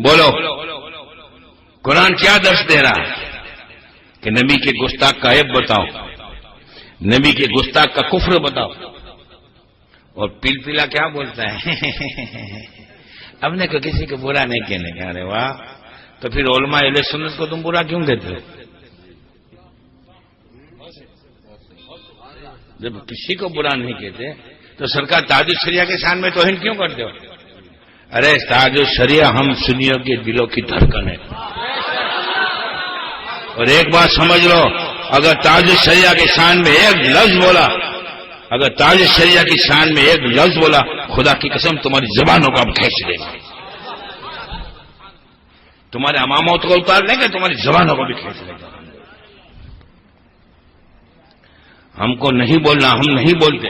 بولو قرآن کیا درس دے رہا ہے کہ نبی کے گستاخ کا عیب بتاؤ، نبی کے گستاخ کا کفر بتاؤ، اور پیل پیلا کیا بولتا ہے اب نے کسی کو برا نہیں کہنے کا. ارے واہ، تو پھر علماء اہل سنت کو تم برا کیوں کہتے ہو؟ جب کسی کو برا نہیں کہتے تو سرکار تاج الشریعہ کے شان میں توہین کیوں کرتے ہو؟ ارے تاج الشریعہ ہم سنیوں کے دلوں کی دھڑکن ہے. اور ایک بات سمجھ لو، اگر تاج الشریعہ کے شان میں ایک لفظ بولا، اگر تاج الشریعہ کی شان میں ایک لفظ بولا، خدا کی قسم تمہاری زبانوں کو ہم کھینچ دیں گے. تمہارے اماموں کو اتار لیں گے، تمہاری زبانوں کو بھی کھینچ لیں گے. ہم کو نہیں بولنا، ہم نہیں بولتے،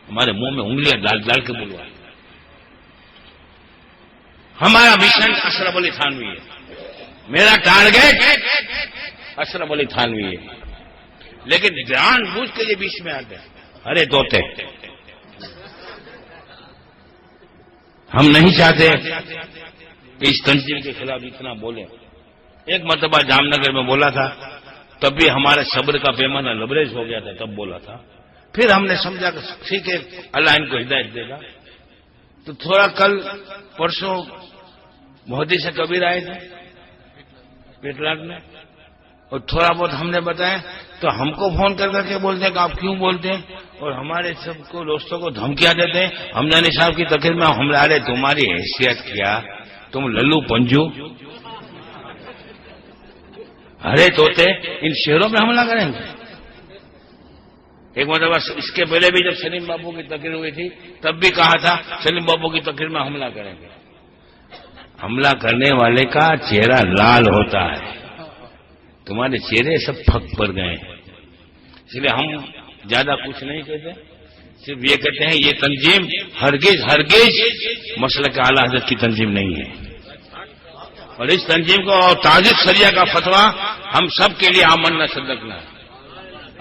ہمارے منہ میں انگلیاں ڈال ڈال کے بولوا. ہمارا مشن اشرف علی تھانوی ہے، میرا ٹارگیٹ اشرف علی تھانوی ہے، لیکن جان بوجھ کے یہ بیچ میں آتے ہیں. ارے دوتے، ہم نہیں چاہتے کہ اس تنظیم کے خلاف اتنا بولیں. ایک مرتبہ جام نگر میں بولا تھا، تب بھی ہمارے صبر کا پیمانہ لبریز ہو گیا تھا، تب بولا تھا. پھر ہم نے سمجھا کہ ٹھیک ہے اللہ ان کو ہدایت دے گا. تو تھوڑا کل پرسوں مودی سے کبیر آئے تھے پیٹلاٹ میں، اور تھوڑا بہت ہم نے بتایا تو ہم کو فون کر کر کے بولتے ہیں کہ آپ کیوں بولتے ہیں، اور ہمارے سب کو دوستوں کو دھمکیاں دیتے ہیں. ہمدانی صاحب کی تقریر میں ہم لا رہے تمہاری حیثیت کیا، تم للو پنجو. ارے توتے، ان شہروں میں حملہ کریں گے. ایک مرتبہ اس کے پہلے بھی جب سلیم بابو کی تقریر ہوئی تھی تب بھی کہا تھا سلیم بابو کی تقریر میں حملہ کریں گے. حملہ کرنے والے کا چہرہ لال ہوتا ہے، تمہارے چہرے سب پھک پڑ گئے ہیں. اس لیے ہم زیادہ کچھ نہیں کہتے، صرف یہ کہتے ہیں یہ تنظیم ہرگز ہرگز مسلک اعلی حضرت کی تنظیم نہیں ہے. اور اس تنظیم کو اور تاج الشریعہ کا فتویٰ ہم سب کے لیے آمنا صدقنا ہے،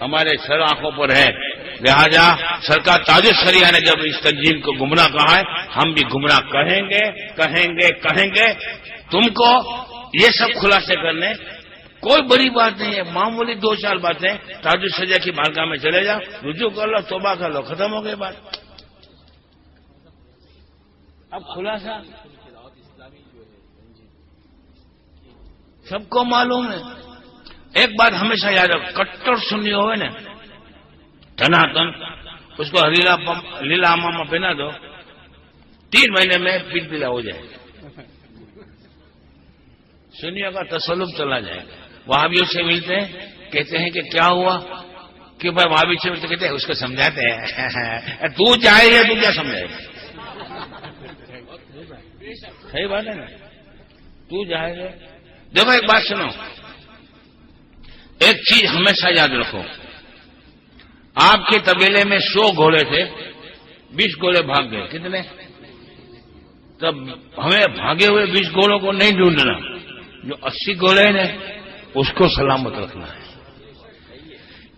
ہمارے سر آنکھوں پر ہے. لہذا سرکار تاج الشریعہ نے جب اس تنظیم کو گمراہ کہا ہے، ہم بھی گمراہ کہیں گے کہیں گے کہیں گے. تم کو یہ سب خلاصے کرنے کوئی بڑی بات نہیں ہے، معمولی 2-4 باتیں. تاج الشریعہ کی بارگاہ میں چلے جاؤ، رجوع کر لو، توبہ کر لو، ختم ہو گئی بات. اب خلاصہ سب کو معلوم ہے. ایک بات ہمیشہ یاد رکھو، کٹر سنی ہوئے نا تناتن، اس کو لیلا امامہ پہنا دو، 3 مہینے میں پیل پیلا ہو جائے گا، سنیوں کا تسلط چلا جائے گا. وہابیوں سے ملتے ہیں، کہتے ہیں کہ کیا ہوا، کہ بھائی وہابی سے ملتے کہتے ہیں اس کو سمجھاتے ہیں. تو چاہے گا تو کیا سمجھائے گا؟ صحیح بات ہے نا، تو جائے گا. دیکھو ایک بات سنو، ایک چیز ہمیشہ یاد رکھو، آپ کے طبیلے میں 100 گھوڑے تھے، 20 گھوڑے بھاگ گئے. کتنے؟ تب ہمیں بھاگے ہوئے 20 گھوڑوں کو نہیں ڈھونڈنا، جو 80 گھوڑے ہیں اس کو سلامت رکھنا ہے.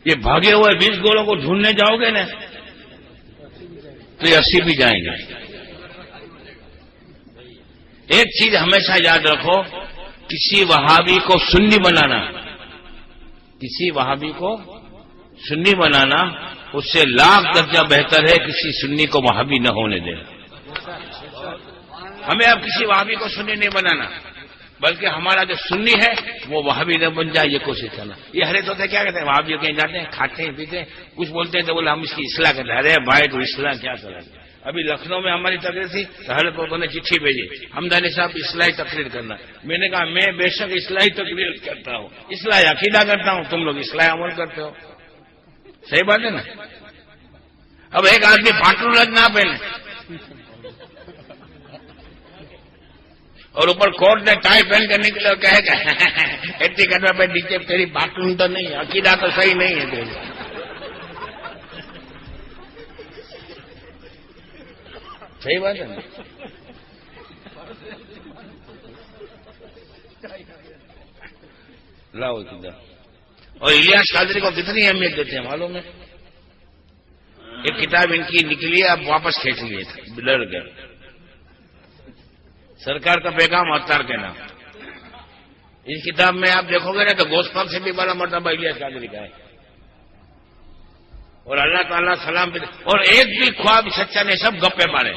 یہ بھاگے ہوئے 20 گھوڑوں کو ڈھونڈنے جاؤ گے نا تو یہ 80 بھی جائیں گے. ایک چیز ہمیشہ یاد رکھو، کسی وہابی کو سنی بنانا، کسی وہابی کو سنی بنانا اس سے لاکھ درجہ بہتر ہے کسی سنی کو وہابی نہ ہونے دینا. ہمیں اب کسی وہابی کو سنی نہیں بنانا، بلکہ ہمارا جو سنی ہے وہ وہابی نہ بن جائے، یہ کوشش کرنا. یہ ہرے تو کیا کہتے ہیں، وہابی کہیں جاتے ہیں، کھاتے ہیں پیتے ہیں، کچھ بولتے ہیں تو بولے ہم اس کی اصلاح کرتے ہیں. ارے بھائی تو اصلاح کیا کریں؟ ابھی لکھنؤ میں ہماری تقریر تھی تو ہر لوگوں نے چٹھی بھیجی، حمدانی صاحب اصلاحی تقریر کرنا. میں نے کہا میں بے شک اصلاحی تقریر کرتا ہوں، اصلاح عقیدہ کرتا ہوں، تم لوگ اصلاح عمل کرتے ہو. صحیح بات ہے نا. اب ایک آدمی پاٹرولج نہ پہنے اور اوپر کوٹ نے ٹائی پہن کر نکلے اور کہے کہ اتنی کرنا پہ نیچے تیری باتوں تو نہیں، عقیدہ تو صحیح نہیں ہے تیری. صحیح بات ہے نا. لاؤ کدھر. اور الیاس قادری کو کتنی اہمیت دیتے ہیں معلوم ہے. ایک کتاب ان کی نکلی، اب واپس کھینچ لیے تھے، ڈر گئے. سرکار کا پیغام اتار کے نام. اس کتاب میں آپ دیکھو گے نا تو گوشت پاک سے بھی بڑا مرتبہ الیاس قادری کا ہے. اور اللہ تعالیٰ سلام پہ. اور ایک بھی خواب سچا نہیں, سب گپے مارے.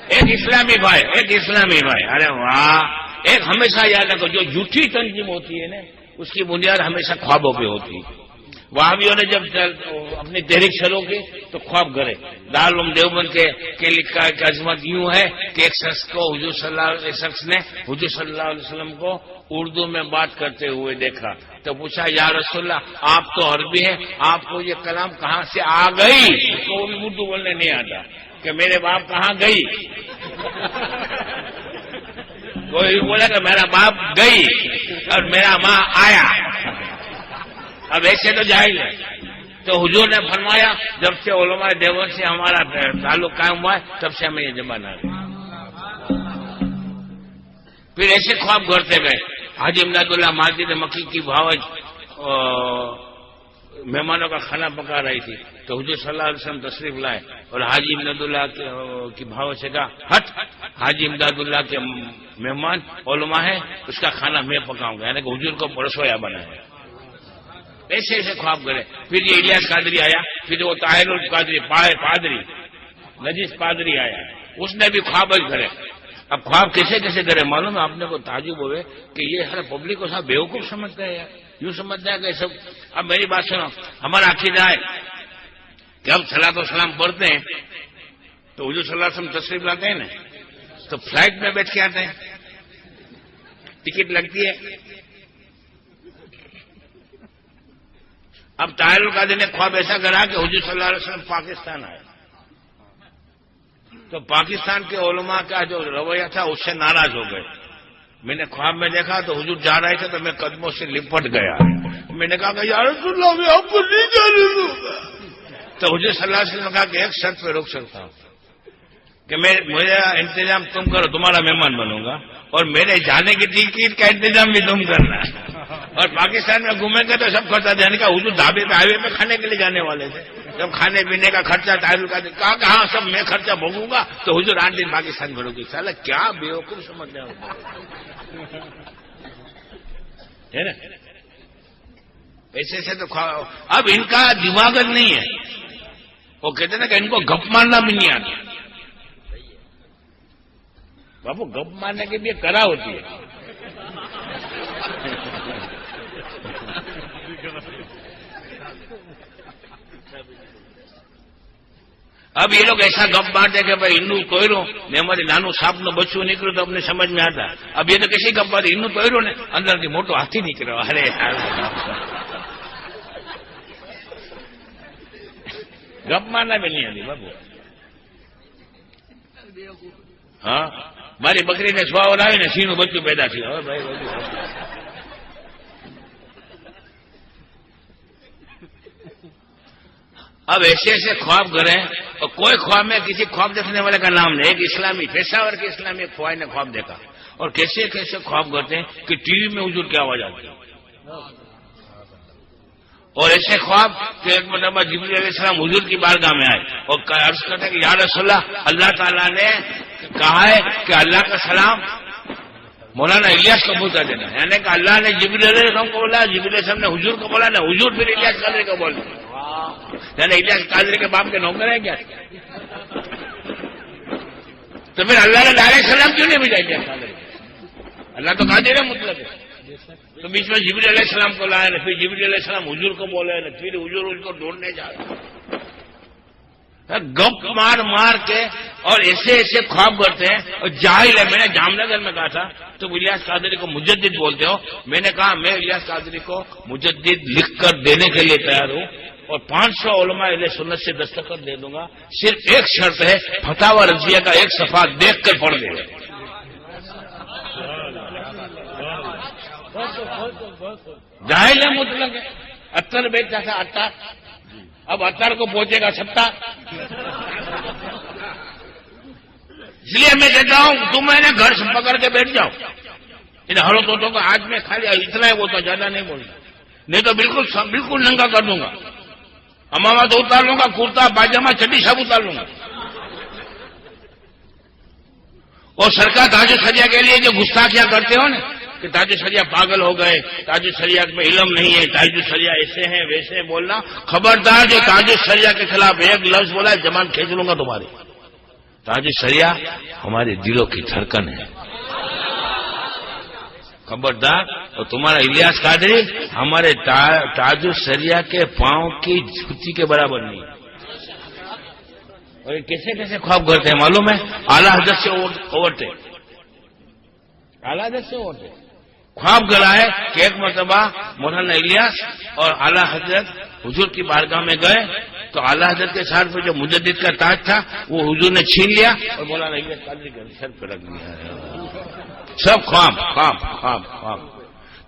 ایک اسلامی بھائی ارے واہ. ایک ہمیشہ یاد رکھو, جو جھوٹی تنظیم ہوتی ہے نا اس کی بنیاد ہمیشہ خوابوں پہ ہوتی ہے. وہابیوں نے جب اپنی تحریک شروع کی تو خواب گھرے. دارالعلوم دیوبند کے لکھا ہے کہ عظمت یوں ہے کہ ایک شخص نے حضور صلی اللہ علیہ وسلم کو اردو میں بات کرتے ہوئے دیکھا تو پوچھا یا رسول اللہ آپ تو عربی ہیں, آپ کو یہ کلام کہاں سے آ گئی؟ اس کو بھی اردو بولنے نہیں آتا کہ میرے باپ کہاں گئی. کوئی بولا کہ میرا باپ گئی اور میرا ماں آیا. اب ایسے تو جاہل ہے. تو حضور نے فرمایا جب سے علماء دیوبند سے ہمارا تعلق قائم ہوا ہے تب سے ہمیں یہ زبان آ گئی. پھر ایسے خواب گھڑتے گئے. حاجی امداد اللہ مسجد مکی کی بھاوج مہمانوں کا کھانا پکا رہی تھی تو حضور صلی اللہ علیہ وسلم تشریف لائے اور حاجی امداد اللہ کی بھاوج سے کہا ہٹ, حاجی امداد اللہ کے مہمان علماء ہیں, اس کا کھانا میں پکاؤں گا. یعنی کہ حضور کو رسویا بنایا. ایسے ایسے خواب کرے. پھر یہ الیاس قادری آیا, پھر وہ طاہر القادری پادری نجیس پادری آیا, اس نے بھی خواب کرے. اب خواب کیسے کیسے کرے معلوم ہے آپ نے کو تعجب ہوئے کہ یہ ہر پبلک کو سب بیوقوف سمجھتا ہے, یوں سمجھتا ہے کہ سب. اب میری بات سنو, ہمارا عقیدہ ہے کہ ہم صلاۃ و سلام پڑھتے ہیں تو حضور صلی اللہ علیہ وسلم تشریف لاتے ہیں نا تو فلائٹ میں بیٹھ کے آتے ہیں, ٹکٹ لگتی ہے. اب طاہر القادری نے خواب ایسا کرا کہ حضور صلی اللہ علیہ وسلم پاکستان آئے تو پاکستان کے علماء کا جو رویہ تھا اس سے ناراض ہو گئے. میں نے خواب میں دیکھا تو حضور جا رہے تھے تو میں قدموں سے لپٹ گیا. میں نے کہا کہ یا رسول اللہ میں آپ کو نہیں جانے دوں گا. تو حضور صلی اللہ علیہ وسلم نے کہا کہ ایک شرط پہ روک سکتا ہوں کہ میرا انتظام تم کرو, تمہارا مہمان بنوں گا, اور میرے جانے کی ٹکٹ کا انتظام بھی تم کرنا. اور پاکستان میں گھومیں گے تو سب خرچہ دینے کا. حضور ڈھابے پہ ہائیوے پہ کھانے کے لیے جانے والے تھے, جب کھانے پینے کا خرچہ طاہر کا کہا کہ ہاں سب میں خرچہ بھوگوں گا تو حضور 8 دن پاکستان بھرو گی. سالا کیا بیوقوف سمجھ رہے ہے نا. ایسے ایسے تو اب ان کا دماغ نہیں ہے. وہ کہتے نا کہ ان کو گپ مارنا بھی نہیں آتا. بابو گپ مارنے کے لیے کرا ہوتی ہے. اب یہ لوگ ایسا گپ مارتے کہ بھائی انو توڑو نے ہمارے نانو ساپ نو بچوں نکلو تو اپنے سمجھ میں آتا. اب یہ تو کیسی گپ مارے انو توڑو نے اندر کی موٹو ہاتھی نکلو. ارے گپ مارنا بھی نہیں آتی بابو. ہاں ماری بکری نے سوا لاوی نے سینو بچوں پیدا تھیا. اب ایسے ایسے خواب کریں اور کوئی خواب میں کسی خواب دیکھنے والے کا نام نہیں. ایک اسلامی پیشاور کے اسلامی فوائد نے خواب دیکھا اور کیسے کیسے خواب کرتے ہیں کہ ٹی وی میں حضور کی آواز آتی ہے. اور ایسے خواب کہ ایک مرتبہ جبریل علیہ السلام حضور کی بارگاہ میں آئے اور عرض کرتے کہ یا رسول اللہ تعالیٰ نے کہا ہے کہ اللہ کا سلام مولانا الیاس کو پہنچا دینا. یعنی کہ اللہ نے جبریل علیہ السلام کو بولا, جبریل علیہ السلام نے حضور کو بولا, نہ حضور پھر الیاس قادری کو بول دیا. یعنی الیاس قادری کے باپ کے نوکر ہیں کیا؟ تو پھر اللہ نے ڈائریکٹ سلام کیوں نہیں بھیجا الیاس قادری؟ اللہ تو قادر ہے مطلب ہے. تو بیچ میں جبریل علیہ السلام کو لائے, پھر جبریل علیہ السلام حضور کو بولے, پھر حضور اس کو ڈھونڈنے جا رہے. گپ مار مار کے اور ایسے ایسے خواب کرتے ہیں. اور جاہل ہے. میں نے جام نگر میں کہا تھا تو الیاس قادری کو مجدد بولتے ہو. میں نے کہا میں الیاس قادری کو مجدد لکھ کر دینے کے لیے تیار ہوں اور 500 علماء اہل سنت سے دستخط دے دوں گا. صرف ایک شرط ہے, فتاوی رضویہ کا ایک صفحہ دیکھ کر پڑھ دے. جاہل ہے مطلق ہے. اتر بیچتا تھا اٹا, اب اتر کو پہنچے گا ستا. اس لیے میں کہتا ہوں تم میں نے گھر سے پکڑ کے بیٹھ جاؤ. ہرو تو آج میں خالی اتنا ہے وہ تو زیادہ نہیں بولتا, نہیں تو بالکل ننگا کر دوں گا. امامہ تو اتار لوں گا, کرتا پاجامہ چڈی سب اتار لوں گا. اور سرکار تاج الشریعہ کے لیے جو گستاخیاں کرتے ہو نا کہ تاج الشریعہ پاگل ہو گئے، تاج الشریعہ میں علم نہیں ہے، تاج الشریعہ ایسے ہیں ویسے ہیں بولنا، خبردار جو تاج الشریعہ کے خلاف ایک لفظ بولا ہے زبان کھینچ لوں گا تمہاری۔ تاج الشریعہ ہمارے دلوں کی دھڑکن ہے، خبردار۔ اور تمہارا الیاس قادری ہمارے تاج الشریعہ کے پاؤں کی جوتی کے برابر نہیں ہے۔ اور یہ کیسے کیسے خواب کرتے ہیں معلوم ہے؟ اعلیٰ حضرت سے اوورتے، اعلیٰ حضرت سے اوورتے خواب کرا ہے کہ ایک مرتبہ مولانا الیاس اور اعلیٰ حضرت حضور کی بارگاہ میں گئے تو اعلیٰ حضرت کے ساتھ جو مجدد کا تاج تھا وہ حضور نے چھین لیا اور مولانا الیاس قادری کے سر پہ رکھ دیا۔ سب خواب خواب خواب خواب۔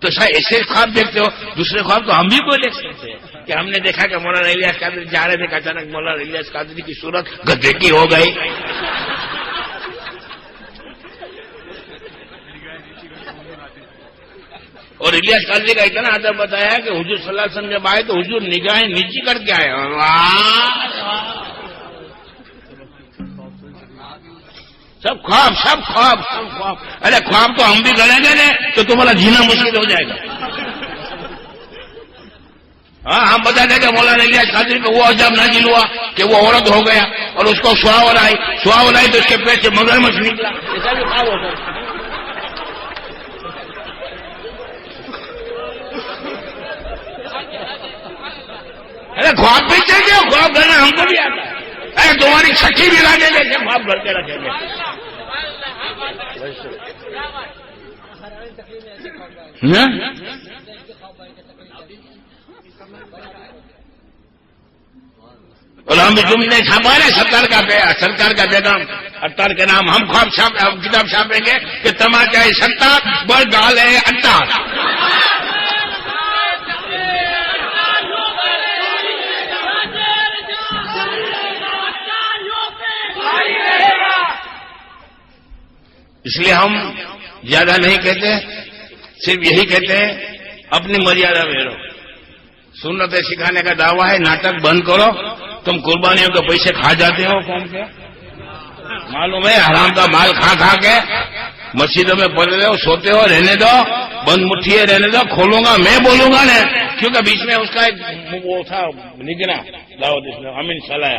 تو شاید ایسے خواب دیکھتے ہو، دوسرے خواب تو ہم بھی کوئی دیکھ سکتے ہیں کہ ہم نے دیکھا کہ مولانا الیاس قادری جا رہے تھے کہ اچانک مولانا الیاس قادری کی صورت گدھے کی ہو گئی۔ اور الیاس قادری کا اتنا ادب بتایا ہے کہ حضور صلی اللہ علیہ وسلم جب آئے تو حضور نگاہیں نیچی کر کے آئے۔ سب خواب سب خواب سب خواب۔ ارے خواب تو ہم بھی کریں گے نا تو تمہارا جینا مشکل ہو جائے گا۔ ہاں ہم بتا دیں کہ مولانا الیاس قادری کو وہ عجب نازل ہوا کہ وہ عورت ہو گیا اور اس کو سواور آئی تو اس کے پیٹ سے مگرمچھ نکلا، ایسا بھی خواب ہوتا ہے۔ ارے خواب بھی چاہیے، خواب کرنا ہم کو بھی آتا ہے۔ ارے تمہاری چھٹی بھی لا دیں گے ایسے خواب کر کے رکھیں گے۔ اور ہم تم نے چھاپا ہے سرکار کا پیغام اتار کے نام، ہم خواب کتاب چھاپیں گے کہ تماچا ہے ستار بڑ ڈال ہے اتار۔ اس لیے ہم زیادہ نہیں کہتے، صرف یہی کہتے ہیں اپنی مریادہ میں رہو۔ سنتیں سکھانے کا دعویٰ ہے ناٹک بند کرو۔ تم قربانیوں کے پیسے کھا جاتے ہو قوم کے، معلوم ہے حرام کا مال کھا کھا کے مسجدوں میں پڑھ رہے ہو، سوتے ہو، رہنے دو، بند مٹھی ہے رہنے دو، کھولوں گا میں بولوں گا نا، کیونکہ بیچ میں اس کا ایک وہ تھا نگراں دعوت اسلام امین صلاح،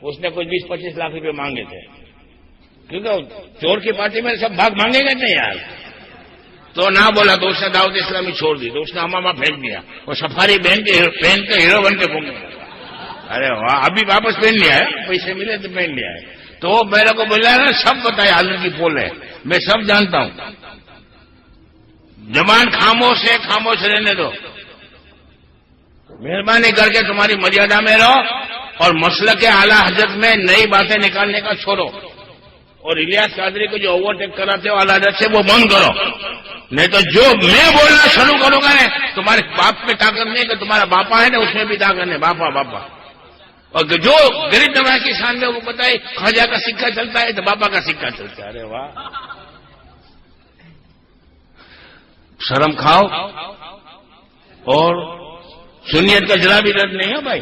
اس نے کچھ 20-25 لاکھ روپے مانگے تھے، کیونکہ چور کی پارٹی میں سب بھاگ مانگے گا نہیں یار، تو نہ بولا تو اس نے دعوت اسلامی چھوڑ دی، تو اس نے ہمامہ پھینک دیا اور سفاری پہن کے ہیرو بن کے گھومنے لگا۔ ارے واہ، ابھی واپس پہن لیا ہے، پیسے ملے تو پہن لیا ہے۔ تو میرے کو بولا نا سب بتایا حضرت کی پول ہے، میں سب جانتا ہوں۔ زبان خاموش ہے، خاموش رہنے دو، مہربانی کر کے تمہاری مریادہ میں رہو اور مسلک اعلیٰ حضرت میں نئی باتیں نکالنے کا چھوڑو، اور الیاس قادری کو جو اوورٹیک کراتے ہو اعلیٰ حضرت سے وہ بند کرو، نہیں تو جو میں بولنا شروع کروں گا نا تمہارے باپ میں طاقت نہیں کہ تمہارا باپا ہے نا اس میں بھی طاقت نہیں، باپا اور جو غریب نواز کی شان میں وہ بتائے خواجہ کا سکہ چلتا ہے تو باپا کا سکہ چلتا ہے۔ ارے واہ، شرم کھاؤ، اور سنیت کا ذرا بھی رد نہیں ہے بھائی۔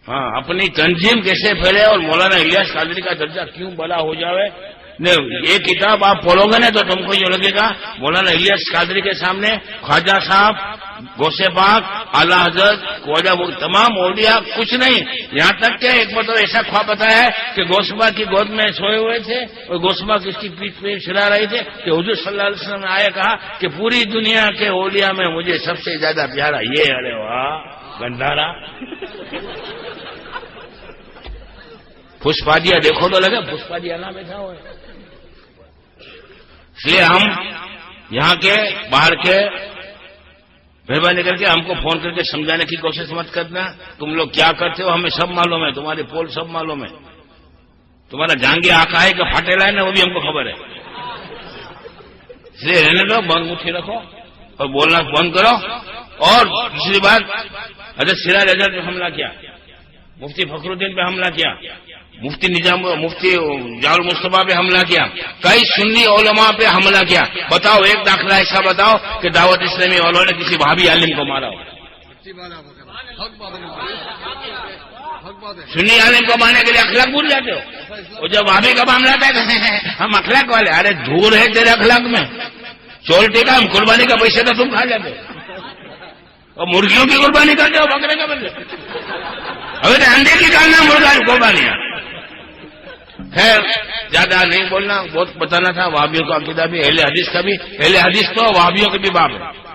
ہاں اپنی تنظیم کیسے پھیلے اور مولانا الیاس قادری کا درجہ کیوں بڑا ہو جاوے، یہ کتاب آپ پڑھو گے نا تو تم کو یہ لگے گا مولانا الیاس قادری کے سامنے خواجہ صاحب، غوث پاک، اعلیٰ حضرت، خواجہ وہ تمام اولیاء کچھ نہیں، یہاں تک کہ ایک بار تو ایسا خواب بتایا ہے کہ غوث پاک کی گود میں سوئے ہوئے تھے اور غوث پاک اس کی پیٹھ پہ چلا رہے تھے کہ حضور صلی اللہ علیہ وسلم نے آیا کہا کہ پوری دنیا کے اولیاء میں مجھے سب سے زیادہ پیارا یہ۔ ارے واہ گندھارا، پشپادیا دیکھو تو لگے پشپادیا نہ بیٹھا ہوا ہے۔ اس لیے ہم یہاں کے باہر کے مہربانی کر کے ہم کو فون کر کے سمجھانے کی کوشش مت کرنا، تم لوگ کیا کرتے ہو ہمیں سب معلوم ہے، تمہاری پول سب معلوم ہے، تمہارا جانگی آقا ہے کہ پھٹیلا ہے نا وہ بھی ہم کو خبر ہے، اس لیے رہنے دو، بند مٹھی رکھو اور بولنا بند کرو۔ اور دوسری بات، حضرت سراج اجہر پہ حملہ کیا، مفتی فخر الدین پہ حملہ کیا، مفتی جعفر مصطفیٰ پہ حملہ کیا، کئی سنی علماء پہ حملہ کیا، بتاؤ ایک داخلہ ایسا بتاؤ کہ دعوت اسلامی والوں نے کسی بھابی عالم کو مارا ہو۔ سنی عالم کو ماننے کے لیے اخلاق بھول جاتے ہو. اور جب وہابی کا معاملہ آتا ہے ہم اخلاق والے. ارے دھول ہے تیرے اخلاق میں. چولٹے کا ہم قربانی کا پیسہ تو تم کھا جاتے ہو اور مرغیوں کی قربانی کرتے ہو, بکرے کا بدلے. ابھی تو انڈے کی ڈالنا مرغا قربانیاں. خیر زیادہ نہیں بولنا, بہت بتانا تھا. وہابیوں کا عقیدہ بھی, اہل حدیث کا بھی. اہل حدیث تو وہابیوں کے بھی باب ہے.